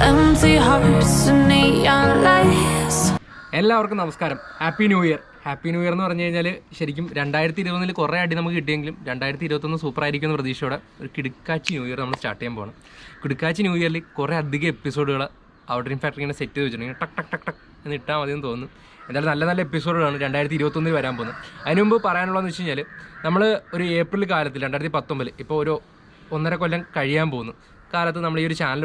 empty hearts and neon lights. എല്ലാവർക്കും നമസ്കാരം. Happy new year. Happy new year എന്ന് പറഞ്ഞു കഴിഞ്ഞാൽ ശരിക്കും 2020 കുറേ അടി നമുക്ക് കിട്ടിയെങ്കിലും 2021 സൂപ്പർ ആയിരിക്കും എന്ന പ്രതീക്ഷയോടെ ഒരു കിടുക്കാച്ചി ന്യൂ ഇയർ നമ്മൾ സ്റ്റാർട്ട് ചെയ്യാൻ പോകണം. കിടുക്കാച്ചി ന്യൂ ഇയറിൽ കുറേ അധികം എപ്പിസോഡുകൾ ഔട്ട്ഡ്രീം ഫാക്ടറി ഇങ്ങനെ സെറ്റ് ചെയ്ത് വെച്ചിട്ടുണ്ടെങ്കിൽ ടക്ക് ടക്ക് ടക്ക് ടക്ക് എന്ന് ഇട്ടാൽ മതി എന്ന് തോന്നുന്നു. എന്തായാലും നല്ല നല്ല എപ്പിസോഡുകളാണ് 2021 വരാൻ പോകുന്നത്. അതിന് മുമ്പ് പറയാനുള്ളതെന്ന് വെച്ച് കഴിഞ്ഞാൽ നമ്മൾ ഒരു ഏപ്രിൽ കാലത്തിൽ 2019 ഇപ്പോൾ ഒരു 1.5 കൊല്ലം കഴിയാൻ പോകുന്നു കാലത്ത് നമ്മൾ ഈ ഒരു ചാനൽ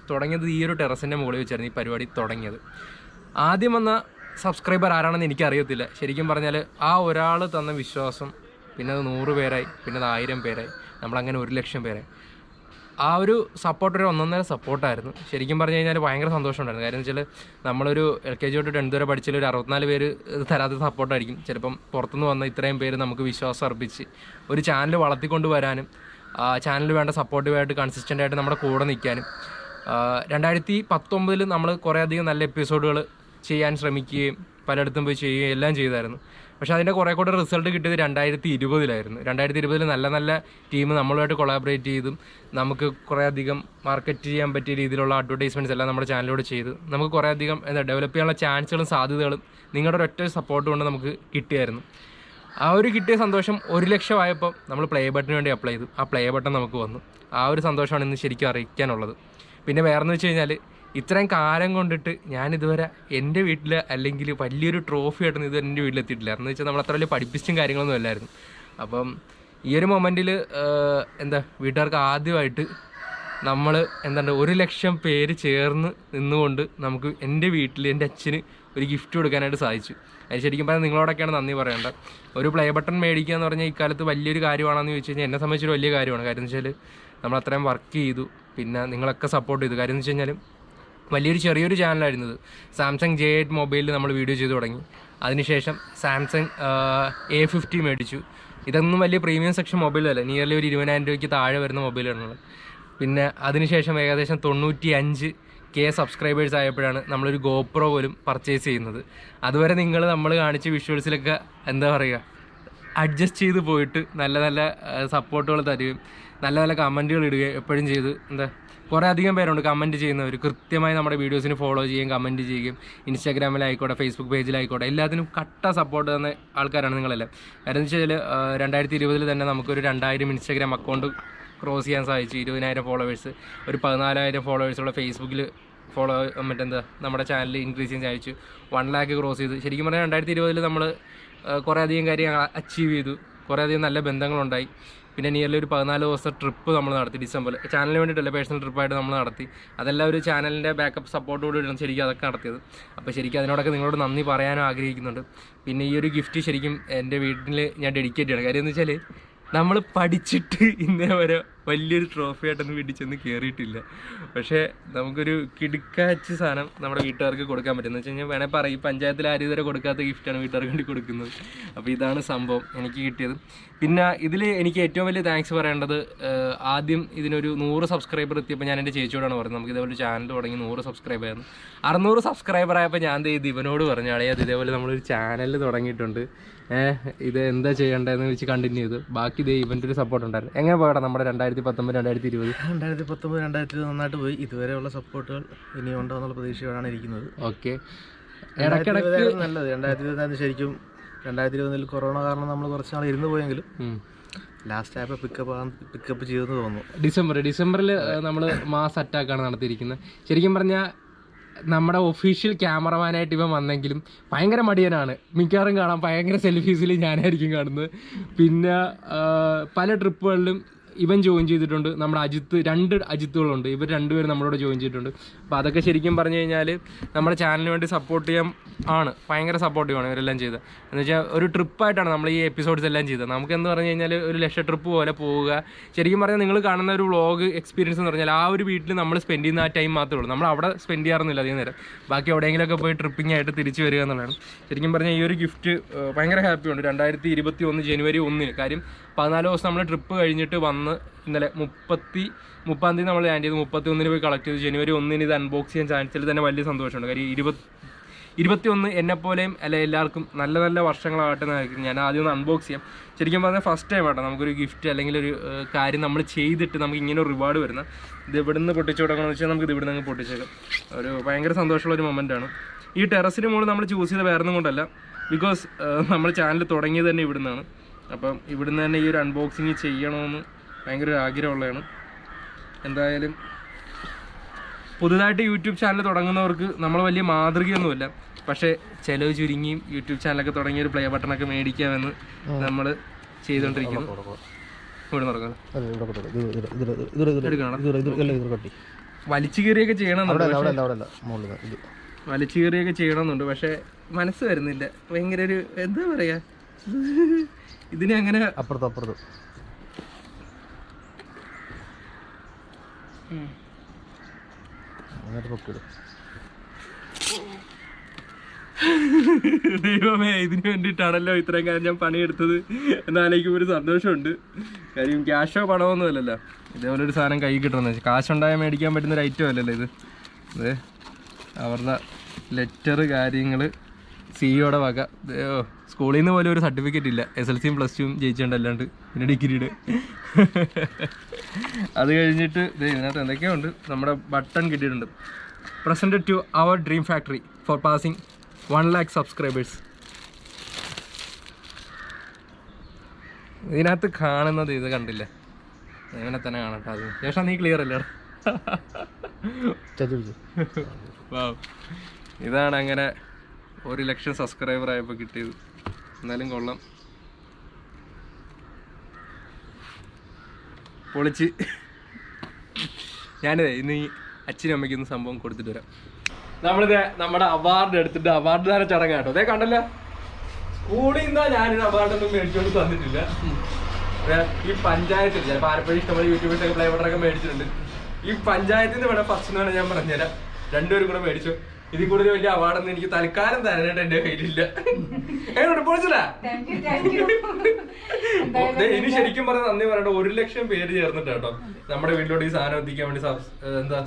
തുടങ്ങിയത് ഈ ഒരു ടെറസിൻ്റെ മുകളിൽ വെച്ചായിരുന്നു ഈ പരിപാടി തുടങ്ങിയത്. ആദ്യം വന്ന സബ്സ്ക്രൈബർ ആരാണെന്ന് എനിക്കറിയത്തില്ല. ശരിക്കും പറഞ്ഞാൽ ആ ഒരാൾ തന്ന വിശ്വാസം പിന്നെ അത് 100 പേരായി, പിന്നെ അത് 1000 പേരായി, നമ്മളങ്ങനെ 1,00,000 പേരായി. ആ ഒരു സപ്പോർട്ട് ഒരു 1.5 സപ്പോർട്ടായിരുന്നു. ശരിക്കും പറഞ്ഞു കഴിഞ്ഞാൽ ഭയങ്കര സന്തോഷമുണ്ടായിരുന്നു. കാര്യം എന്ന് വെച്ചാൽ നമ്മളൊരു LKG തൊട്ട് 10th വരെ പഠിച്ചാൽ ഒരു 64 പേര് തരാത്ത സപ്പോർട്ടായിരിക്കും. ചിലപ്പം പുറത്തുനിന്ന് വന്ന ഇത്രയും പേര് നമുക്ക് വിശ്വാസം അർപ്പിച്ച് ഒരു ചാനൽ വളർത്തിക്കൊണ്ട് വരാനും ചാനലിൽ വേണ്ട സപ്പോർട്ടീവായിട്ട് കൺസിസ്റ്റൻ്റായിട്ട് നമ്മുടെ കൂടെ നിൽക്കാനും 2019 നമ്മൾ കുറേയധികം നല്ല എപ്പിസോഡുകൾ ചെയ്യാൻ ശ്രമിക്കുകയും പലയിടത്തും പോയി ചെയ്യുകയും എല്ലാം ചെയ്തായിരുന്നു. പക്ഷേ അതിൻ്റെ കുറേ കൂടെ റിസൾട്ട് കിട്ടിയത് 2020 2020 നല്ല നല്ല ടീം നമ്മളുമായിട്ട് കൊളാബറേറ്റ് ചെയ്തും നമുക്ക് കുറേയധികം മാർക്കറ്റ് ചെയ്യാൻ പറ്റിയ രീതിയിലുള്ള അഡ്വർടൈസ്മെൻറ്റ്സ് എല്ലാം നമ്മുടെ ചാനലിലൂടെ ചെയ്ത് നമുക്ക് കുറേയധികം ഡെവലപ്പ് ചെയ്യാനുള്ള ചാൻസുകളും സാധ്യതകളും നിങ്ങളുടെ ഒരൊറ്റ സപ്പോർട്ട് കൊണ്ട് നമുക്ക് കിട്ടിയായിരുന്നു. ആ ഒരു കിട്ടിയ സന്തോഷം 1,00,000 ആയപ്പോൾ നമ്മൾ പ്ലേ ബട്ടന് വേണ്ടി അപ്ലൈ ചെയ്തു. ആ പ്ലേ ബട്ടൺ നമുക്ക് വന്നു. ആ ഒരു സന്തോഷമാണ് ഇന്ന് ശരിക്കും അറിയിക്കാനുള്ളത്. പിന്നെ വേറെന്ന് വെച്ച് കഴിഞ്ഞാൽ ഇത്രയും കാലം കൊണ്ടിട്ട് ഞാനിതുവരെ എൻ്റെ വീട്ടിൽ അല്ലെങ്കിൽ വലിയൊരു ട്രോഫി ആയിട്ടൊന്നും ഇതുവരെ എൻ്റെ വീട്ടിലെത്തിയിട്ടില്ല. എന്ന് വെച്ചാൽ നമ്മൾ അത്ര വലിയ പഠിപ്പിച്ചും കാര്യങ്ങളൊന്നും അല്ലായിരുന്നു. അപ്പം ഈ ഒരു മൊമെൻറ്റിൽ വീട്ടുകാർക്ക് ആദ്യമായിട്ട് നമ്മൾ 1,00,000 പേര് ചേർന്ന് നിന്നുകൊണ്ട് നമുക്ക് എൻ്റെ വീട്ടിൽ എൻ്റെ അച്ഛന് ഒരു ഗിഫ്റ്റ് കൊടുക്കാനായിട്ട് സാധിച്ചു. അത് ശരിക്കും പറഞ്ഞാൽ നിങ്ങളോടൊക്കെയാണ് നന്ദി പറയേണ്ടത്. ഒരു പ്ലേ ബട്ടൺ മേടിക്കുക എന്ന് പറഞ്ഞാൽ ഇക്കാലത്ത് വലിയൊരു കാര്യമാണെന്ന് ചോദിച്ചു കഴിഞ്ഞാൽ എന്നെ സംബന്ധിച്ചൊരു വലിയ കാര്യമാണ്. കാര്യം എന്ന് വെച്ചാൽ നമ്മൾ അത്രയും വർക്ക് ചെയ്തു, പിന്നെ നിങ്ങളൊക്കെ സപ്പോർട്ട് ചെയ്തു. കാര്യം എന്ന് വെച്ച് കഴിഞ്ഞാൽ വലിയൊരു ചെറിയൊരു ചാനലായിരുന്നത്. സാംസങ് J8 മൊബൈലിൽ നമ്മൾ വീഡിയോ ചെയ്ത് തുടങ്ങി. അതിനുശേഷം സാംസങ് A50 മേടിച്ചു. ഇതൊന്നും വലിയ പ്രീമിയം സെക്ഷൻ മൊബൈലല്ല, നിയർലി ഒരു 20,000 രൂപയ്ക്ക് താഴെ വരുന്ന മൊബൈലാണ്. പിന്നെ അതിനുശേഷം ഏകദേശം 95K സബ്സ്ക്രൈബേഴ്സ് ആയപ്പോഴാണ് നമ്മളൊരു GoPro പോലും പർച്ചേസ് ചെയ്യുന്നത്. അതുവരെ നമ്മൾ കാണിച്ച വിഷ്വൽസിലൊക്കെ അഡ്ജസ്റ്റ് ചെയ്ത് പോയിട്ട് നല്ല നല്ല സപ്പോർട്ടുകൾ തരുകയും നല്ല നല്ല കമൻറ്റുകൾ ഇടുകയും എപ്പോഴും ചെയ്ത് കുറേ അധികം പേരുണ്ട് കമൻറ്റ് ചെയ്യുന്നവർ. കൃത്യമായി നമ്മുടെ വീഡിയോസിന് ഫോളോ ചെയ്യുകയും കമൻറ്റ് ചെയ്യുകയും ഇൻസ്റ്റാഗ്രാമിലായിക്കോട്ടെ ഫേസ്ബുക്ക് പേജിലായിക്കോട്ടെ എല്ലാത്തിനും കട്ട സപ്പോർട്ട് തന്ന ആൾക്കാരാണ് നിങ്ങളെല്ലാം. കാരണം എന്ന് വെച്ചാൽ 2020 തന്നെ നമുക്കൊരു 2000 ഇൻസ്റ്റാഗ്രാം അക്കൗണ്ട് ക്രോസ് ചെയ്യാൻ സാധിച്ചു. 20,000 ഫോളോവേഴ്സ്, ഒരു 14,000 ഫോളോവേഴ്സുള്ള ഫേസ്ബുക്കിൽ നമ്മുടെ ചാനൽ ഇൻക്രീസ് ചെയ്യാൻ സാധിച്ചു. 1 lakh ക്രോസ് ചെയ്തു. ശരിക്കും പറഞ്ഞാൽ 2020 നമ്മൾ കുറേ അധികം കാര്യം അച്ചീവ് ചെയ്തു. കുറേ അധികം നല്ല ബന്ധങ്ങളുണ്ടായി. പിന്നെ നിയർലി ഒരു 14 ദിവസത്തെ ട്രിപ്പ് നമ്മൾ നടത്തി ഡിസംബറിൽ. ചാനലിന് വേണ്ടിയിട്ടല്ല, പേഴ്സണൽ ട്രിപ്പായിട്ട് നമ്മൾ നടത്തി. അതെല്ലാം ഒരു ചാനലിൻ്റെ ബാക്കപ്പ് സപ്പോർട്ടോടുകൂടിയാണ് ശരിക്കും അതൊക്കെ നടത്തിയത്. അപ്പോൾ ശരിക്കും അതിനോടൊക്കെ നിങ്ങളോട് നന്ദി പറയാനും ആഗ്രഹിക്കുന്നുണ്ട്. പിന്നെ ഈ ഒരു ഗിഫ്റ്റ് ശരിക്കും എൻ്റെ വീട്ടിൽ ഞാൻ ഡെഡിക്കേറ്റ് ചെയ്യണം. കാര്യം എന്ന് വെച്ചാൽ നമ്മൾ പഠിച്ചിട്ട് ഇന്നേ വരെ വലിയൊരു ട്രോഫി ആയിട്ടൊന്നും വീട്ടിൽ ചെന്ന് കയറിയിട്ടില്ല. പക്ഷേ നമുക്കൊരു കിടുക്കാച്ച് സാധനം നമ്മുടെ വീട്ടുകാർക്ക് കൊടുക്കാൻ പറ്റുമെന്ന് വെച്ച് കഴിഞ്ഞാൽ വേണേൽ പറയും പഞ്ചായത്തിൽ ആരും ഇതുവരെ കൊടുക്കാത്ത ഗിഫ്റ്റാണ് വീട്ടുകാർക്ക് വേണ്ടി കൊടുക്കുന്നത്. അപ്പോൾ ഇതാണ് സംഭവം എനിക്ക് കിട്ടിയത്. പിന്നെ ഇതിൽ എനിക്ക് ഏറ്റവും വലിയ താങ്ക്സ് പറയേണ്ടത്, ആദ്യം ഇതിനൊരു 100 സബ്സ്ക്രൈബർ എത്തിയപ്പോൾ ഞാൻ എൻ്റെ ചേച്ചിയോടാണ് പറഞ്ഞത് നമുക്ക് ഇതേപോലെ ചാനൽ തുടങ്ങി 100 സബ്സ്ക്രൈബർ ആയിരുന്നു. 600 സബ്സ്ക്രൈബർ ആയപ്പോൾ ഞാൻ ഇവനോട് പറഞ്ഞു, അളയത് ഇതേപോലെ നമ്മളൊരു ചാനൽ തുടങ്ങിയിട്ടുണ്ട്, ഇത് എന്താ ചെയ്യേണ്ടതെന്ന് വെച്ച് കണ്ടിന്യൂ ചെയ്തു. ബാക്കി ഇവൻ്റെ ഒരു സപ്പോർട്ട് ഉണ്ടായിരുന്നു. എങ്ങനെ പോകട്ടെ നമ്മുടെ 2019 2020 നന്നായിട്ട് പോയി. ഇതുവരെയുള്ള സപ്പോർട്ടുകൾ ഇനിയും ഉണ്ടോ എന്നുള്ള പ്രതീക്ഷയോടാണ് ഇരിക്കുന്നത്. ഓക്കെ, ഇടയ്ക്കിടയ്ക്ക് നല്ലത് 2020 ശരിക്കും 2020 കൊറോണ കാരണം നമ്മൾ കുറച്ച് നാൾ ഇരുന്ന് പോയെങ്കിലും ലാസ്റ്റ് ആയപ്പോൾ പിക്കപ്പ് ചെയ്തെന്ന് തോന്നുന്നു. ഡിസംബറിൽ നമ്മൾ മാസ് അറ്റാക്കാണ് നടത്തിയിരിക്കുന്നത്. ശരിക്കും പറഞ്ഞാൽ നമ്മുടെ ഒഫീഷ്യൽ ക്യാമറമാനായിട്ട് ഇവൻ വന്നെങ്കിലും ഭയങ്കര മടിയനാണ്. മിക്കവാറും കാണാം ഭയങ്കര സെൽഫീസിൽ ഞാനായിരിക്കും കാണുന്നത്. പിന്നെ പല ട്രിപ്പുകളിലും ഇവൻ ജോയിൻ ചെയ്തിട്ടുണ്ട്. നമ്മുടെ 2 അജിത്തുകളുണ്ട്. ഇവർ 2 പേരും നമ്മളോട് ജോയിൻ ചെയ്തിട്ടുണ്ട്. അപ്പോൾ അതൊക്കെ ശരിക്കും പറഞ്ഞു കഴിഞ്ഞാൽ നമ്മുടെ ചാനലിന് വേണ്ടി സപ്പോർട്ട് ചെയ്യാൻ ഭയങ്കര സപ്പോർട്ടീവാണ് ഇവരെല്ലാം ചെയ്തത്. എന്ന് വെച്ചാൽ ഒരു ട്രിപ്പായിട്ടാണ് നമ്മൾ ഈ എപ്പിസോഡ്സ് എല്ലാം ചെയ്തത്. നമുക്കെന്ന് പറഞ്ഞു കഴിഞ്ഞാൽ ഒരു ട്രിപ്പ് പോലെ പോവുക. ശരിക്കും പറഞ്ഞാൽ നിങ്ങൾ കാണുന്ന ഒരു വ്ളോഗ് എക്സ്പീരിയൻസ് എന്ന് പറഞ്ഞാൽ ആ ഒരു വീട്ടിൽ നമ്മൾ സ്പെൻഡ് ചെയ്യുന്ന ആ ടൈം മാത്രമേ ഉള്ളൂ. നമ്മൾ അവിടെ സ്പെൻഡ് ചെയ്യാറൊന്നുമില്ല അധികം നേരം. ബാക്കി എവിടെയെങ്കിലുമൊക്കെ പോയി ട്രിപ്പിംഗ് ആയിട്ട് തിരിച്ചു വരിക എന്നുള്ളതാണ്. ശരിക്കും പറഞ്ഞാൽ ഈ ഒരു ഗിഫ്റ്റ് ഭയങ്കര ഹാപ്പിയുണ്ട്. 2021 ജനുവരി 1 കാര്യം 14 ദിവസം നമ്മൾ ട്രിപ്പ് കഴിഞ്ഞിട്ട് വന്ന് ഇന്നലെ 30-30 നമ്മൾ ലാൻഡ് ചെയ്ത് 31 പോയി കളക്ട് ചെയ്ത് ജനുവരി 1 ഇത് അൺബോക്സ് ചെയ്യാൻ ചാൻസിൽ തന്നെ വലിയ സന്തോഷമുണ്ട്. കാര്യം 21 എന്നെപ്പോലെയും അല്ലെ എല്ലാവർക്കും നല്ല നല്ല വർഷങ്ങളാകട്ടെ എന്നായിരിക്കും ഞാൻ ആദ്യം ഒന്ന് അൺബോക്സ് ചെയ്യാം. ശരിക്കും പറഞ്ഞാൽ ഫസ്റ്റ് ടൈം ആട്ടോ നമുക്കൊരു ഗിഫ്റ്റ് അല്ലെങ്കിൽ ഒരു കാര്യം നമ്മൾ ചെയ്തിട്ട് നമുക്ക് ഇങ്ങനെ ഒരു റിവാർഡ് വരുന്ന. ഇത് ഇവിടെ നിന്ന് പൊട്ടിച്ചു കൊടുക്കണമെന്ന് വെച്ചാൽ നമുക്ക് ഇത് ഇവിടെ നിന്ന് പൊട്ടിച്ചേക്കാം. ഒരു ഭയങ്കര സന്തോഷമുള്ള ഒരു മൊമെൻ്റാണ്. ഈ ടെറസിന് മുകളിൽ നമ്മൾ ചൂസ് ചെയ്ത് വേറെ ഒന്നും കൊണ്ടല്ല, ബിക്കോസ് നമ്മൾ ചാനൽ തുടങ്ങിയത് തന്നെ ഇവിടെ നിന്നാണ്. അപ്പം ഇവിടുന്ന് തന്നെ ഈ ഒരു അൺബോക്സിങ് ചെയ്യണമെന്ന് ഭയങ്കര ഒരു ആഗ്രഹമുള്ളതാണ്. എന്തായാലും പുതുതായിട്ട് യൂട്യൂബ് ചാനൽ തുടങ്ങുന്നവർക്ക് നമ്മൾ വലിയ മാതൃകയൊന്നുമില്ല, പക്ഷേ ചിലവ് ചുരുങ്ങിയും യൂട്യൂബ് ചാനലൊക്കെ തുടങ്ങിയ ഒരു പ്ലേ ബട്ടണൊക്കെ മേടിക്കാമെന്ന് നമ്മൾ ചെയ്തുകൊണ്ടിരിക്കുന്നു. ഇവിടെ നടക്കാം വലിച്ചു കീറിയൊക്കെ ചെയ്യണമെന്നുണ്ട്, പക്ഷെ മനസ്സ് വരുന്നില്ല. ഭയങ്കര ഒരു എന്താ പറയാ, ഇതിനെ അങ്ങനെ അപ്പുറത്തും ദൈവമേ, ഇതിന് വേണ്ടിയിട്ടാണല്ലോ ഇത്രയും കാര്യം ഞാൻ പണിയെടുത്തത് എന്നാലേക്കും ഒരു സന്തോഷമുണ്ട്. കാര്യം ക്യാഷോ പണമൊന്നും അല്ലല്ലോ, ഇതേപോലെ ഒരു സാധനം കൈ കിട്ടണമെന്ന് വെച്ചാൽ കാശുണ്ടായാൽ മേടിക്കാൻ പറ്റുന്ന ഒരു ഐറ്റം അല്ലല്ലോ ഇത്. ഇത് അവരുടെ ലെറ്റർ കാര്യങ്ങൾ സിഇഒയുടെ വക. സ്കൂളിൽ നിന്ന് പോലും ഒരു സർട്ടിഫിക്കറ്റ് ഇല്ല, SLCയും +2 ജയിച്ചിട്ടുണ്ട്, അല്ലാണ്ട് പിന്നെ ഡിഗ്രിയുടെ. അത് കഴിഞ്ഞിട്ട് ഇതിനകത്ത് എന്തൊക്കെയോ ഉണ്ട്. നമ്മുടെ ബട്ടൺ കിട്ടിയിട്ടുണ്ട്. Presented to our Dream Factory for passing 1 lakh subscribers. ഇതിനകത്ത് കാണുന്നത് ഇത് കണ്ടില്ലേ, ഇവനെ തന്നെ കാണട്ടെ. അത് ശേഷം നീ ക്ലിയർ അല്ലേ? ഇതാണ് അങ്ങനെ 1 ലക്ഷം സബ്സ്ക്രൈബർ ആയപ്പോൾ കിട്ടിയത്. എന്നാലും കൊള്ളാം, പൊളിച്ച്. ഞാനിതേ ഇന്ന് ഈ അച്ഛനും അമ്മയ്ക്കൊന്ന് സംഭവം കൊടുത്തിട്ട് വരാം. നമ്മളിത് നമ്മുടെ അവാർഡ് എടുത്തിട്ട് അവാർഡ് ദാന ചടങ്ങ് കേട്ടോ. അതേ കണ്ടല്ലോ, സ്കൂളിൽ നിന്നാ ഞാനൊരു അവാർഡൊന്നും മേടിച്ചോണ്ട് തന്നിട്ടില്ല. ഈ പഞ്ചായത്തിൽ ഞാൻ പാരപ്പഴി ഇഷ്ടംപോലെ യൂട്യൂബിലൊക്കെ പ്ലേ ബട്ടറൊക്കെ മേടിച്ചിട്ടുണ്ട്. ഈ പഞ്ചായത്തിൽ നിന്ന് വേണം ഫസ്റ്റ് എന്നാണ് ഞാൻ പറഞ്ഞുതരാം. രണ്ടുപേരും കൂടെ മേടിച്ചു. ഇതിൽ കൂടുതൽ വലിയ അവാർഡൊന്നും എനിക്ക് തൽക്കാലം തരാനായിട്ട് എന്റെ കയ്യിലില്ല. ഇനി ശരിക്കും പറഞ്ഞാൽ നന്ദി പറയട്ടെ, 1 ലക്ഷം പേര് ചേർന്നിട്ട് കേട്ടോ നമ്മുടെ വീട്ടിലോട്ട് ഈ സാധനം എത്തിക്കാൻ വേണ്ടി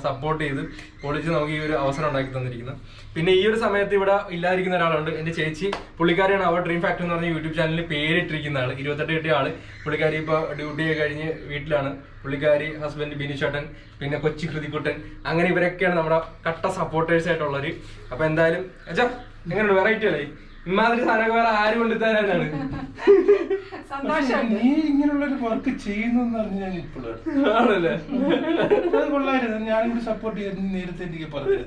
സപ്പോർട്ട് ചെയ്ത് പൊളിച്ച് നമുക്ക് ഈ ഒരു അവസരം ഉണ്ടാക്കി തന്നിരിക്കുന്നത്. പിന്നെ ഈ ഒരു സമയത്ത് ഇവിടെ ഇല്ലാതിരിക്കുന്ന ഒരാളുണ്ട്, എന്റെ ചേച്ചി. പുള്ളിക്കാരിയാണ് അവർ ഡ്രീം ഫാക്ടറി എന്ന് പറഞ്ഞ യൂട്യൂബ് ചാനലിൽ പേരിട്ടിരിക്കുന്ന ആള്. 28 കിട്ടിയ ആള്. പുള്ളിക്കാരി ഇപ്പൊ ഡ്യൂട്ടി കഴിഞ്ഞ് വീട്ടിലാണ്. പുള്ളിക്കാരി, ഹസ്ബൻഡ് ബിനിച്ചേട്ടൻ, പിന്നെ കൊച്ചി ഹൃതിക്കുട്ടൻ, അങ്ങനെ ഇവരൊക്കെയാണ് നമ്മുടെ കട്ട സപ്പോർട്ടേഴ്സ് ആയിട്ടുള്ളവര്. അപ്പൊ എന്തായാലും അച്ഛാ എങ്ങനെയുണ്ട്, വെറൈറ്റി അല്ലേ? ഇമാതിരി സാധനം വേറെ ആരും കൊണ്ട് തരാനാണ്. നീ ഇങ്ങനെയുള്ളൊരു വർക്ക് ചെയ്യുന്നു ഞാൻ ഇപ്പോഴാണ് ആണല്ലേ, അത് കൊള്ളായിരുന്നു. ഞാനിവിടെ സപ്പോർട്ട് ചെയ്ത് നേരത്തെ എനിക്ക് പറഞ്ഞു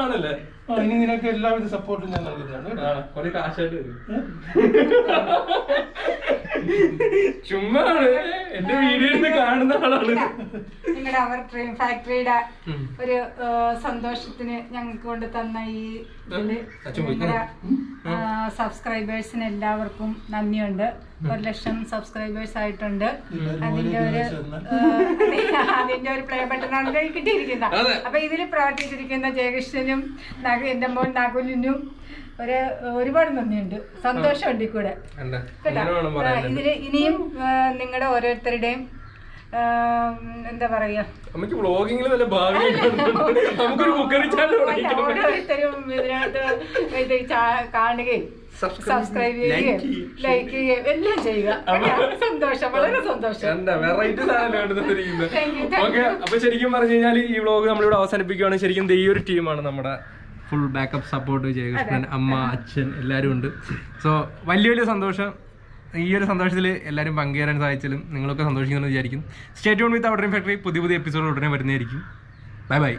ആണല്ലേ. ഇനി നിനക്ക് എല്ലാവിധ സപ്പോർട്ടും ഞാൻ നൽകുന്നതാണ്. കുറെ കാശായിട്ട് വരും. ചുമ്മാണ്, എന്റെ വീഡിയോയിൽ കാണുന്ന ആളാണ്. നിങ്ങളുടെ അവർ ഡ്രീം ഫാക്ടറിയുടെ ഒരു സന്തോഷത്തിന് ഞങ്ങൾക്ക് കൊണ്ട് തന്ന ഈ നിങ്ങളുടെ സബ്സ്ക്രൈബേഴ്സിന് എല്ലാവർക്കും നന്ദിയുണ്ട്. 1 ലക്ഷം സബ്സ്ക്രൈബേഴ്സ് ആയിട്ടുണ്ട്. അതിന്റെ ഒരു പ്ലേ ബട്ടണാണ് കിട്ടിയിരിക്കുന്നത്. അപ്പൊ ഇതിൽ പ്രവർത്തിച്ചിരിക്കുന്ന ജയകൃഷ്ണനും എന്റെ മോൻ നകുലിനും ഒരുപാട് നന്ദിയുണ്ട്, സന്തോഷമുണ്ട് ഈ കൂടെ കേട്ടോ. ഇതില് ഇനിയും നിങ്ങളുടെ ഓരോരുത്തരുടെയും എന്താ പറയാ, ഓരോരുത്തരും ഇതിനകത്ത് ഇത് കാണുകയും സബ്സ്ക്രൈബ് ചെയ്യുകയും ലൈക്ക് ചെയ്യുകയും എല്ലാം ചെയ്യുക. സന്തോഷം, വളരെ സന്തോഷം. അപ്പൊ ശരിക്കും പറഞ്ഞു കഴിഞ്ഞാൽ ഈ വ്ളോഗ് നമ്മളിവിടെ അവസാനിപ്പിക്കുകയാണ്. ശരിക്കും ഈ ഒരു ടീമാണ് നമ്മുടെ ഫുൾ ബാക്കപ്പ് സപ്പോർട്ട്. ജയകൃഷ്ണൻ, അമ്മ, അച്ഛൻ എല്ലാവരും ഉണ്ട്. സോ വലിയ സന്തോഷം. ഈ ഒരു സന്തോഷത്തിൽ എല്ലാവരും പങ്കുചേരാൻ സാധിച്ചാലും നിങ്ങളൊക്കെ സന്തോഷിക്കുമെന്ന് വിചാരിക്കും. Stay tune with our Dream Factory. പുതിയ എപ്പിസോഡ് ഉടനെ വരുന്നതായിരിക്കും. Bye by.